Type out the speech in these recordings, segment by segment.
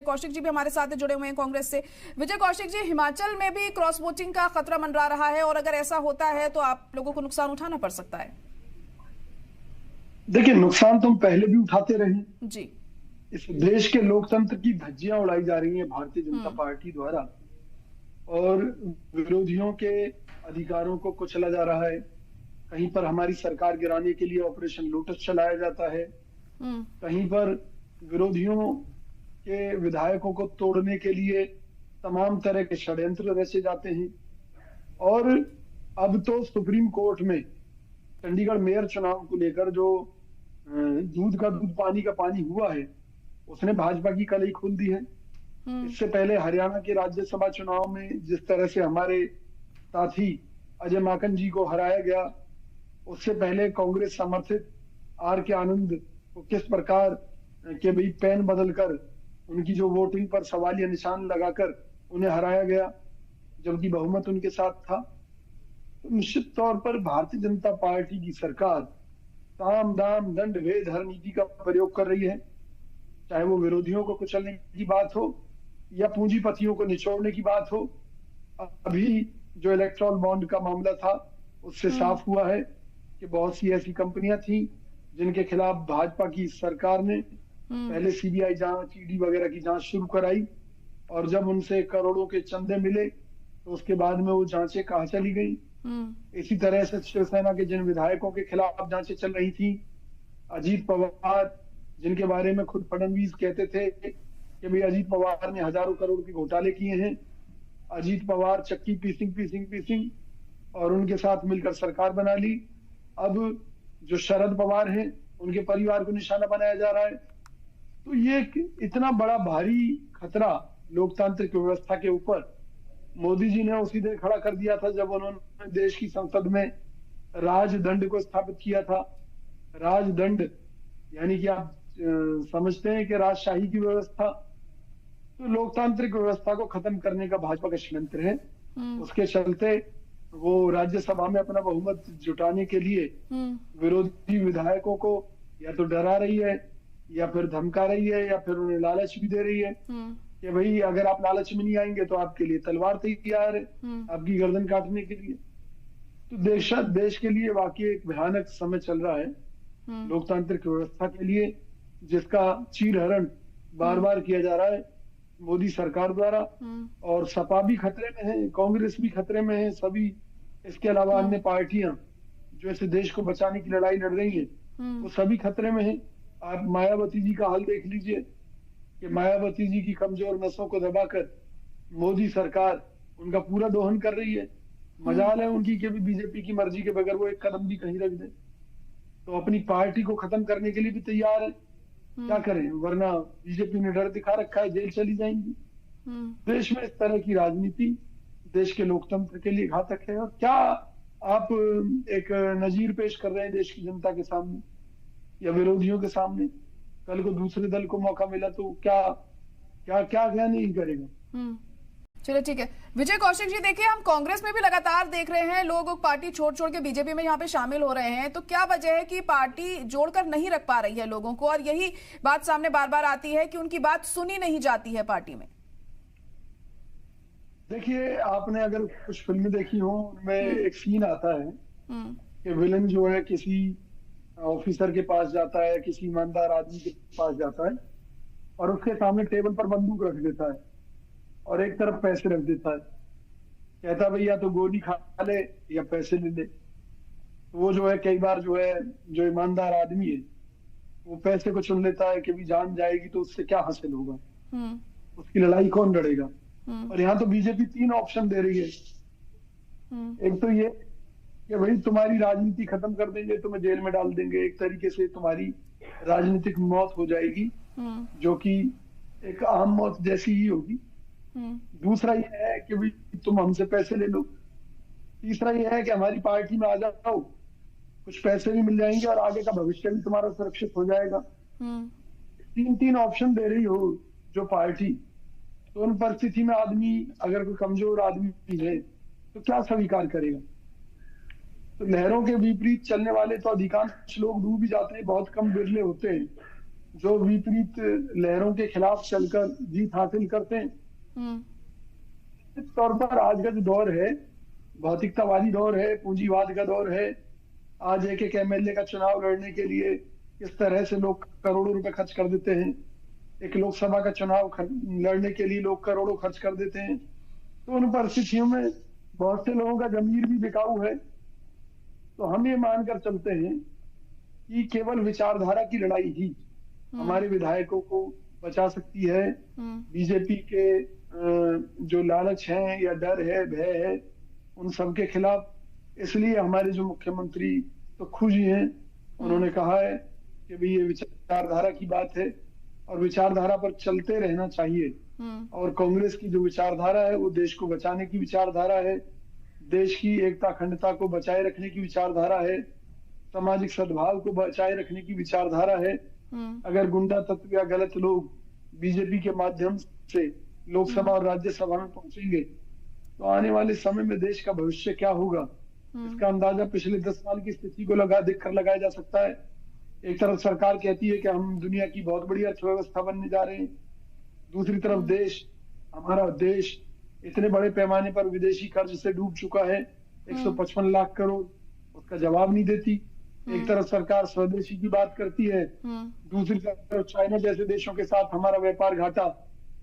कौशिक जी भी हमारे साथ जुड़े हुए हैं कांग्रेस से। विजय कौशिक जी, हिमाचल में भी क्रॉस वोटिंग का खतरा मंडरा रहा है और अगर ऐसा होता है तो आप लोगों को नुकसान उठाना पड़ सकता है। देखिए, नुकसान तो हम पहले भी उठाते रहे। जी। इस देश के लोकतंत्र की धज्जियां उड़ाई जा रही हैं भारतीय जनता पार्टी द्वारा और विरोधियों के अधिकारों को कुचला जा रहा है। कहीं पर हमारी सरकार गिराने के लिए ऑपरेशन लोटस चलाया जाता है, कहीं पर विरोधियों के विधायकों को तोड़ने के लिए तमाम तरह के षड्यंत्र रचे जाते हैं। और अब तो सुप्रीम कोर्ट में चंडीगढ़ मेयर चुनाव को लेकर जो दूध का दूध पानी का पानी हुआ है, उसने भाजपा की कलई खोल दी है। इससे पहले हरियाणा के राज्यसभा चुनाव में जिस तरह से हमारे साथी अजय माकन जी को हराया गया, उससे पहले कांग्रेस समर्थित आर के आनंद को किस प्रकार के भाई पेन बदलकर उनकी जो वोटिंग पर सवालिया निशान लगाकर उन्हें हराया गया, जबकि बहुमत उनके साथ था। तो निश्चित तौर पर भारतीय जनता पार्टी की सरकार साम दाम दंड भेद हर नीति का प्रयोग कर रही है, चाहे वो विरोधियों को कुचलने की बात हो या पूंजीपतियों को निचोड़ने की बात हो। अभी जो इलेक्ट्रॉल बॉन्ड का मामला था, उससे साफ हुआ है कि बहुत सी ऐसी कंपनियां थी जिनके खिलाफ भाजपा की सरकार ने पहले सीबीआई जांच, ईडी वगैरह की जांच शुरू कराई और जब उनसे करोड़ों के चंदे मिले तो उसके बाद में वो जांचें कहाँ चली गई। इसी तरह से शिवसेना के जिन विधायकों के खिलाफ जांचें चल रही थी, अजीत पवार जिनके बारे में खुद फडणवीस कहते थे कि भाई अजीत पवार ने हजारों करोड़ के घोटाले किए हैं, अजीत पवार चक्की पीसिंग और उनके साथ मिलकर सरकार बना ली। अब जो शरद पवार हैं, उनके परिवार को निशाना बनाया जा रहा है। तो ये इतना बड़ा भारी खतरा लोकतांत्रिक व्यवस्था के ऊपर मोदी जी ने उसी दिन खड़ा कर दिया था जब उन्होंने देश की संसद में राजदंड को स्थापित किया था। राजदंड यानी कि आप समझते हैं कि राजशाही की व्यवस्था, तो लोकतांत्रिक व्यवस्था को खत्म करने का भाजपा का षड्यंत्र है। उसके चलते वो राज्यसभा में अपना बहुमत जुटाने के लिए विरोधी विधायकों को या तो डरा रही है या फिर धमका रही है या फिर उन्हें लालच भी दे रही है कि भाई अगर आप लालच में नहीं आएंगे तो आपके लिए तलवार तैयार है आपकी गर्दन काटने के लिए। तो देश के लिए वाकई एक भयानक समय चल रहा है लोकतांत्रिक व्यवस्था के लिए, जिसका चीरहरण बार बार किया जा रहा है मोदी सरकार द्वारा। और सपा भी खतरे में है, कांग्रेस भी खतरे में है, सभी इसके अलावा अन्य पार्टियां जो ऐसे देश को बचाने की लड़ाई लड़ रही हैं, वो सभी खतरे में है। आप मायावती जी का हाल देख लीजिए कि मायावती जी की कमजोर नसों को दबाकर मोदी सरकार उनका पूरा दोहन कर रही है। मजाल है उनकी कि भी बीजेपी की मर्जी के बगैर वो एक कदम भी कहीं रख दे, तो अपनी पार्टी को खत्म करने के लिए भी तैयार है। क्या करें, वरना बीजेपी ने डर दिखा रखा है, जेल चली जाएंगी। देश में इस तरह की राजनीति देश के लोकतंत्र के लिए घातक है। और क्या आप एक नजीर पेश कर रहे हैं देश की जनता के सामने या विरोधियों के सामने, कल को दूसरे दल को मौका मिला तो क्या क्या क्या क्या नहीं करेगा। चलिए ठीक है। विजय कौशिक जी, देखिए हम कांग्रेस में भी लगातार देख रहे हैं लोग पार्टी छोड़ के बीजेपी में यहाँ पे शामिल हो रहे हैं, तो क्या वजह है कि पार्टी जोड़कर नहीं रख पा रही है लोगों को, और यही बात सामने बार बार आती है कि उनकी बात सुनी नहीं जाती है पार्टी में। देखिए, आपने अगर कुछ फिल्में देखी हो, उनमें एक सीन आता है कि विलन जो है किसी ऑफिसर के पास जाता है, किसी ईमानदार आदमी के पास जाता है और उसके सामने टेबल पर बंदूक रख देता है और एक तरफ पैसे रख देता है, कहता भैया तो गोली खा ले या पैसे ले ले। तो वो जो है कई बार जो है जो ईमानदार आदमी है वो पैसे को चुन लेता है कि भी जान जाएगी तो उससे क्या हासिल होगा, उसकी लड़ाई कौन लड़ेगा। और यहाँ तो बीजेपी 3 ऑप्शन दे रही है। एक तो ये कि भाई तुम्हारी राजनीति खत्म कर देंगे, तुम्हें जेल में डाल देंगे, एक तरीके से तुम्हारी राजनीतिक मौत हो जाएगी जो कि एक आम मौत जैसी ही होगी। दूसरा ये है कि भाई तुम हमसे पैसे ले लो। तीसरा ये है कि हमारी पार्टी में आ जाओ, कुछ पैसे भी मिल जाएंगे और आगे का भविष्य भी तुम्हारा सुरक्षित हो जाएगा। 3 ऑप्शन दे रही हो जो पार्टी, तो उन परिस्थिति में आदमी, अगर कोई कमजोर आदमी है तो क्या स्वीकार करेगा। तो लहरों के विपरीत चलने वाले तो अधिकांश लोग डूब ही जाते हैं, बहुत कम बिरले होते हैं जो विपरीत लहरों के खिलाफ चलकर जीत हासिल करते हैं। इस तौर पर आज का जो दौर है, भौतिकतावादी दौर है, पूंजीवाद का दौर है। आज एक एक एमएलए का चुनाव लड़ने के लिए किस तरह से लोग करोड़ों रुपए खर्च कर देते हैं। एक लोकसभा का चुनाव लड़ने के लिए लोग करोड़ों खर्च कर देते हैं। तो उन परिस्थितियों में बहुत से लोगों का जमीर भी बिकाऊ है। तो हम ये मानकर चलते हैं कि केवल विचारधारा की लड़ाई ही हमारे विधायकों को बचा सकती है। बीजेपी के जो लालच है या डर है, भय है, उन सब के खिलाफ। इसलिए हमारे जो मुख्यमंत्री तो खुश ही हैं। उन्होंने कहा है कि भाई ये विचारधारा की बात है और विचारधारा पर चलते रहना चाहिए। और कांग्रेस की जो विचारधारा है वो देश को बचाने की विचारधारा है, देश की एकता अखंडता को बचाए रखने की विचारधारा है, सामाजिक सद्भाव को बचाए रखने की विचारधारा है। अगर गुंडा तत्व या गलत लोग बीजेपी के माध्यम से लोकसभा और राज्यसभा में पहुंचेंगे तो आने वाले समय में देश का भविष्य क्या होगा, इसका अंदाजा पिछले 10 साल की स्थिति को देखकर लगाया जा सकता है। एक तरफ सरकार कहती है कि हम दुनिया की बहुत बड़ी अर्थव्यवस्था बनने जा रहे हैं, दूसरी तरफ हमारा देश इतने बड़े पैमाने पर विदेशी कर्ज से डूब चुका है, 155 लाख करोड़, उसका जवाब नहीं देती। एक तरफ सरकार स्वदेशी की बात करती है, दूसरी तरफ चाइना जैसे देशों के साथ हमारा व्यापार घाटा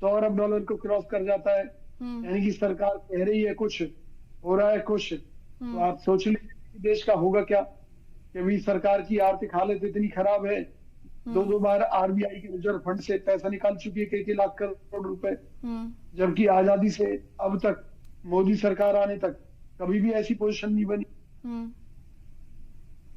$100 अरब को क्रॉस कर जाता है। यानी कि सरकार कह रही है कुछ, हो रहा है कुछ। तो आप सोच लीजिए देश का होगा क्या कि भी सरकार की आर्थिक हालत इतनी खराब है, दो बार आरबीआई के रिजर्व फंड से पैसा निकाल चुकी है, कई लाख करोड़ रुपए, जबकि आजादी से अब तक, मोदी सरकार आने तक कभी भी ऐसी पोजीशन नहीं बनी।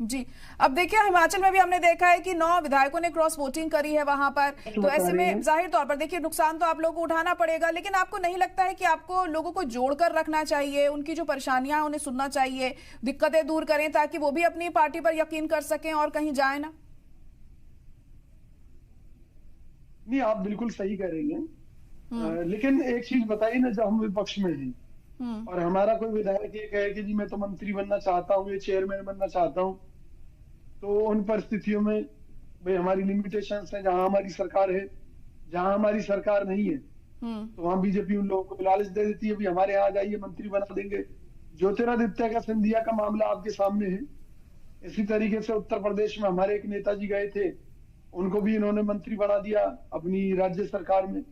जी, अब देखिए हिमाचल में भी हमने देखा है कि 9 विधायकों ने क्रॉस वोटिंग करी है वहां पर। तो ऐसे में जाहिर तौर पर देखिए नुकसान तो आप लोगों को उठाना पड़ेगा, लेकिन आपको नहीं लगता है कि आपको लोगों को जोड़कर रखना चाहिए, उनकी जो परेशानियां उन्हें सुनना चाहिए, दिक्कतें दूर करें ताकि वो भी अपनी पार्टी पर यकीन कर सकें और कहीं जाए ना? नहीं, आप बिल्कुल सही कह रही हैं। लेकिन एक चीज बताइए ना, जब हम विपक्ष में हैं और हमारा कोई विधायक ये कहे कि जी मैं तो मंत्री बनना चाहता हूँ, ये चेयरमैन बनना चाहता हूँ, तो उन परिस्थितियों में भाई हमारी लिमिटेशंस हैं। जहां हमारी सरकार है, जहां हमारी सरकार नहीं है, तो वहां बीजेपी उन लोगों को लालच दे देती है, भी हमारे यहाँ जाइए मंत्री बना देंगे। ज्योतिरादित्य का सिंधिया का मामला आपके सामने है। इसी तरीके से उत्तर प्रदेश में हमारे एक नेताजी गए थे, उनको भी इन्होंने मंत्री बना दिया अपनी राज्य सरकार में।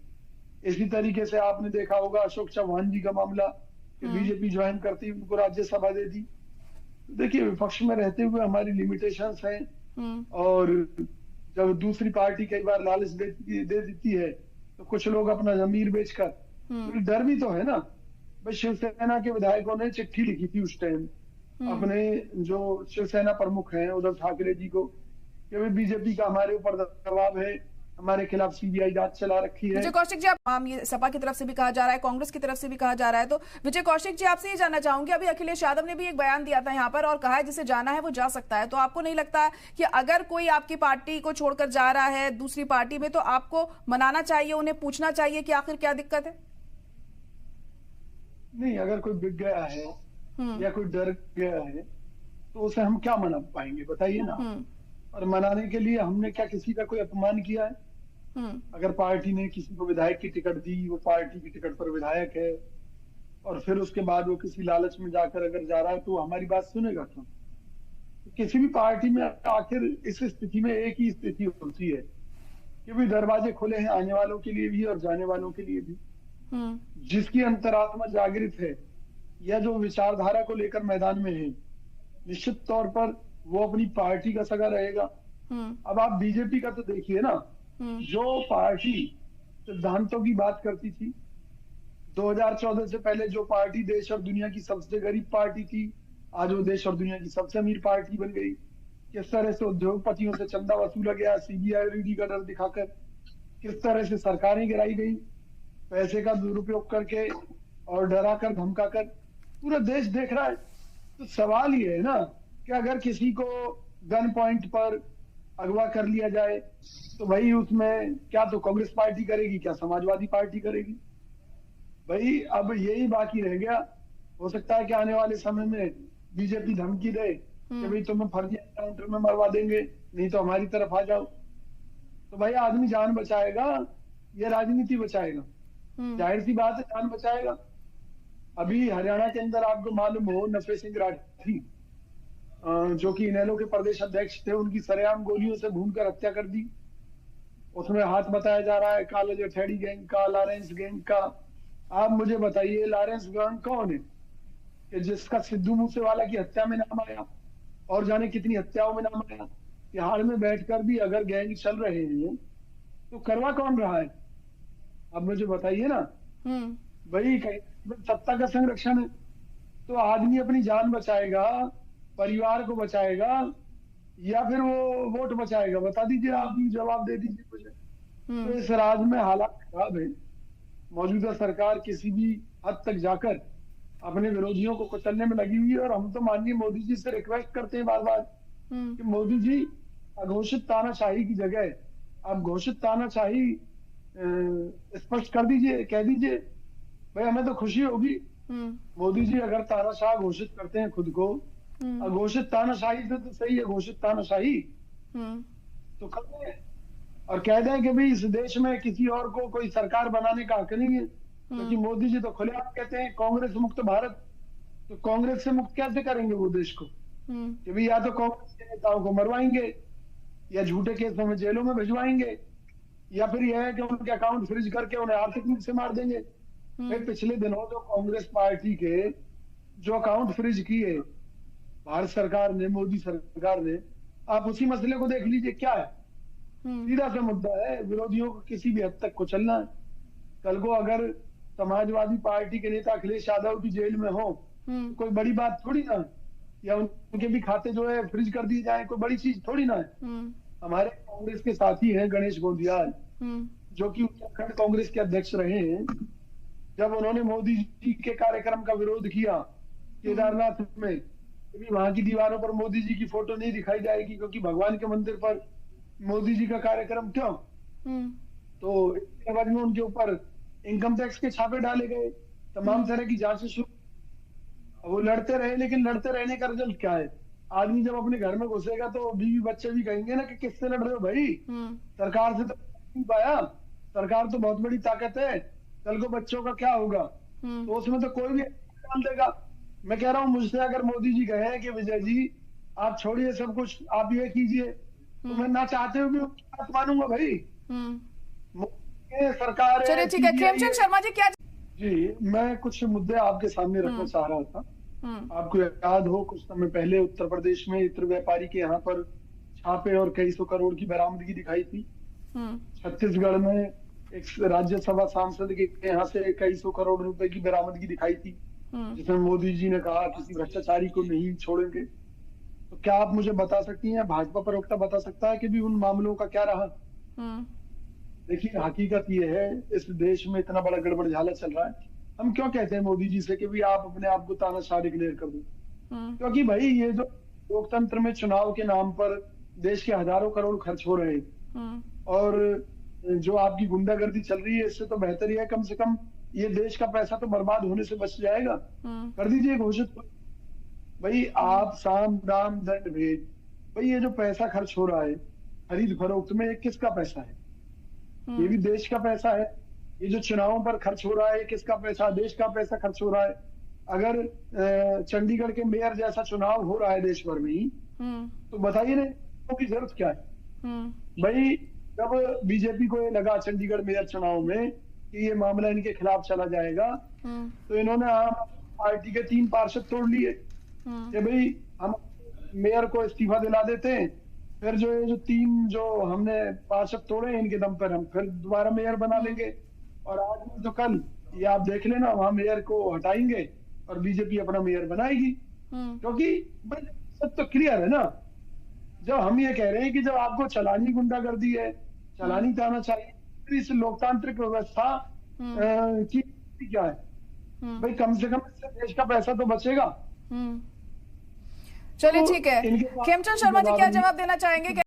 इसी तरीके से आपने देखा होगा अशोक चौहान जी का मामला, कि बीजेपी ज्वाइन करती उनको राज्यसभा दे दी। देखिए विपक्ष में रहते हुए हमारी लिमिटेशंस हैं, और जब दूसरी पार्टी कई बार लालच दे देती है तो कुछ लोग अपना जमीर बेचकर, तो डर भी तो है ना। भाई शिवसेना के विधायकों ने चिट्ठी लिखी थी उस टाइम अपने जो शिवसेना प्रमुख हैं उद्धव ठाकरे जी को, कि भाई बीजेपी का हमारे ऊपर दबाव है, हमारे खिलाफ सीबीआई जांच चला रखी है। विजय कौशिक जी, आप ये सपा की तरफ से भी कहा जा रहा है, कांग्रेस की तरफ से भी कहा जा रहा है, तो विजय कौशिक जी आपसे ये जानना चाहूंगी, अभी अखिलेश यादव ने भी एक बयान दिया था यहाँ पर और कहा है जिसे जाना है वो जा सकता है। तो आपको नहीं लगता कि अगर कोई आपकी पार्टी को छोड़कर जा रहा है दूसरी पार्टी में, तो आपको मनाना चाहिए, उन्हें पूछना चाहिए कि आखिर क्या दिक्कत है? नहीं, अगर कोई बिक गया है या कोई डर गया है तो उसे हम क्या मना पाएंगे, बताइए ना। और मनाने के लिए हमने क्या किसी का कोई अपमान किया है? अगर पार्टी ने किसी को विधायक की टिकट दी, वो पार्टी की टिकट पर विधायक है, और फिर उसके बाद वो किसी लालच में जाकर अगर जा रहा है तो हमारी बात सुनेगा क्यों? तो किसी भी पार्टी में आखिर इस स्थिति में एक ही स्थिति होती है कि भी दरवाजे खुले हैं आने वालों के लिए भी और जाने वालों के लिए भी। जिसकी अंतरात्मा जागृत है या जो विचारधारा को लेकर मैदान में है, निश्चित तौर पर वो अपनी पार्टी का सगा रहेगा। अब आप बीजेपी का तो देखिए ना, जो पार्टी सिद्धांतों की बात करती थी, 2014 से पहले जो पार्टी देश और दुनिया की सबसे गरीब पार्टी थी, आज वो देश और दुनिया की सबसे अमीर पार्टी बन गई। किस तरह से उद्योगपतियों से चंदा वसूला गया सीबीआई और ईडी का डर दिखाकर, किस तरह से सरकारें गिराई गई पैसे का दुरुपयोग करके और डराकर धमकाकर, पूरा देश देख रहा है। तो सवाल ये है ना कि अगर किसी को गन पॉइंट पर अगवा कर लिया जाए तो भाई उसमें क्या तो कांग्रेस पार्टी करेगी, क्या समाजवादी पार्टी करेगी? भाई अब यही बाकी रह गया। हो सकता है कि आने वाले समय में बीजेपी धमकी दे कि भाई तुम्हें फर्जी एनकाउंटर में मरवा देंगे, नहीं तो हमारी तरफ आ जाओ। तो भाई आदमी जान बचाएगा या राजनीति बचाएगा? जाहिर सी बात है जान बचाएगा। अभी हरियाणा के अंदर आपको मालूम हो नफे सिंह राठी जो कि इनेलो के प्रदेश अध्यक्ष थे, उनकी सरेआम गोलियों से भूनकर हत्या कर दी। उसमें हाथ बताया जा रहा है काला जठेड़ी गैंग का, लॉरेंस गैंग का। आप मुझे बताइए लॉरेंस गैंग कौन है कि जिसका सिद्धू मूसेवाला की हत्या में नाम आया और जाने कितनी हत्याओं में नाम आया। बिहार में बैठकर भी अगर गैंग चल रहे हैं तो करवा कौन रहा है? अब मुझे बताइए ना। भाई कहीं सत्ता का संरक्षण है तो आदमी अपनी जान बचाएगा, परिवार को बचाएगा या फिर वो वोट बचाएगा? बता दीजिए, आप ही जवाब दे दीजिए मुझे। तो इस राज्य में हालात खराब है। मौजूदा सरकार किसी भी हद तक जाकर अपने विरोधियों को कुचलने में लगी हुई है और हम तो माननीय मोदी जी से रिक्वेस्ट करते हैं बार बार कि मोदी जी अघोषित तानाशाही की जगह आप घोषित तानाशाही स्पष्ट कर दीजिए, कह दीजिए। भाई हमें तो खुशी होगी मोदी जी अगर तानाशाह घोषित करते हैं खुद को। अघोषित तानाशाही से तो सही है घोषित तानाशाही तो कर दें और कह दें कि भाई इस देश में किसी और को कोई सरकार बनाने का हक नहीं है, क्योंकि मोदी जी तो खुलेआम कहते हैं कांग्रेस मुक्त भारत। तो कांग्रेस से मुक्त कैसे करेंगे वो देश को? कि भाई या तो कांग्रेस के नेताओं को मरवाएंगे या झूठे केसों में जेलों में भिजवाएंगे या फिर यह है कि उनके अकाउंट फ्रीज करके उन्हें आर्थिक रूप से मार देंगे। भाई पिछले दिनों जो कांग्रेस पार्टी के जो अकाउंट फ्रीज किए भारत सरकार ने, मोदी सरकार ने, आप उसी मसले को देख लीजिए क्या है। सीधा सा मुद्दा है, विरोधियों को किसी भी हद तक कुचलना है। कल को अगर समाजवादी पार्टी के नेता अखिलेश यादव भी जेल में हो तो कोई बड़ी बात थोड़ी ना है, या उनके भी खाते जो है फ्रीज कर दिए जाए कोई बड़ी चीज थोड़ी ना है। हमारे कांग्रेस के साथी हैं गणेश गोंदियाल जो कि उत्तराखंड कांग्रेस के अध्यक्ष रहे हैं। जब उन्होंने मोदी जी के कार्यक्रम का विरोध किया केदारनाथ में, वहां की दीवारों पर मोदी जी की फोटो नहीं दिखाई जाएगी क्योंकि भगवान के मंदिर पर मोदी जी का कार्यक्रम क्यों? तो इसके बाद में उनके ऊपर इनकम टैक्स के छापे डाले गए, तमाम तरह की जांचें शुरू। वो लड़ते रहे, लेकिन लड़ते रहने का रिजल्ट क्या है? आदमी जब अपने घर में घुसेगा तो बीवी बच्चे भी कहेंगे ना कि किससे लड़ रहे हो भाई, सरकार से तो नहीं पाया, सरकार तो बहुत बड़ी ताकत है, कल को बच्चों का क्या होगा? तो उसमें तो कोई भी डाल देगा। मैं कह रहा हूँ मुझसे अगर मोदी जी कहे कि विजय जी आप छोड़िए सब कुछ, आप ये कीजिए, तो मैं ना चाहते हुए भी बात मानूंगा भाई। सरकार चलिए ठीक है। खेमचंद शर्मा जी क्या जी, मैं कुछ मुद्दे आपके सामने रखना चाह रहा था। आपको याद हो कुछ समय पहले उत्तर प्रदेश में इत्र व्यापारी के यहाँ पर छापे और कई सौ करोड़ की बरामदगी दिखाई थी। छत्तीसगढ़ में एक राज्यसभा सांसद के यहाँ से कई सौ करोड़ रुपए की बरामदगी दिखाई थी, जिसमें मोदी जी ने कहा किसी भ्रष्टाचारी को नहीं छोड़ेंगे। तो क्या आप मुझे बता सकती हैं, भाजपा प्रवक्ता बता सकता है कि भी उन मामलों का क्या रहा? देखिए हकीकत ये है इस देश में इतना बड़ा गड़बड़झाला चल रहा है। हम क्यों कहते हैं मोदी जी से कि भी आप अपने आप को तानाशाह डिक्लेयर कर दो? क्योंकि भाई ये जो लोकतंत्र में चुनाव के नाम पर देश के हजारों करोड़ खर्च हो रहे हैं और जो आपकी गुंडागर्दी चल रही है, इससे तो बेहतर ही है कम से कम ये देश का पैसा तो बर्बाद होने से बच जाएगा। कर दीजिए घोषित। भाई आप साम दाम दंड भेद, भाई ये जो पैसा खर्च हो रहा है खरीद फरोख्त में, ये किसका पैसा है? ये भी देश का पैसा है। ये जो चुनावों पर खर्च हो रहा है किसका पैसा? देश का पैसा खर्च हो रहा है। अगर चंडीगढ़ के मेयर जैसा चुनाव हो रहा है देश भर में ही, तो बताइए ना की जरूरत क्या है? भाई जब बीजेपी को ये लगा चंडीगढ़ मेयर चुनाव में कि ये मामला इनके खिलाफ चला जाएगा, तो इन्होंने आम पार्टी के 3 पार्षद तोड़ लिए कि भाई हम मेयर को इस्तीफा दिला देते हैं, फिर जो ये जो 3 जो हमने पार्षद तोड़े इनके दम पर हम फिर दोबारा मेयर बना लेंगे। और आज नहीं तो कल ये आप देख लेना वहां मेयर को हटाएंगे और बीजेपी अपना मेयर बनाएगी। क्योंकि सब तो क्लियर है ना। जब हम ये कह रहे हैं कि जब आपको चलानी गुंडागर्दी है, चलानी तानाशाही, इस लोकतांत्रिक व्यवस्था की क्या है? भाई कम से कम इससे देश का पैसा तो बचेगा। चलिए ठीक है। खेमचंद शर्मा जी क्या जवाब देना चाहेंगे?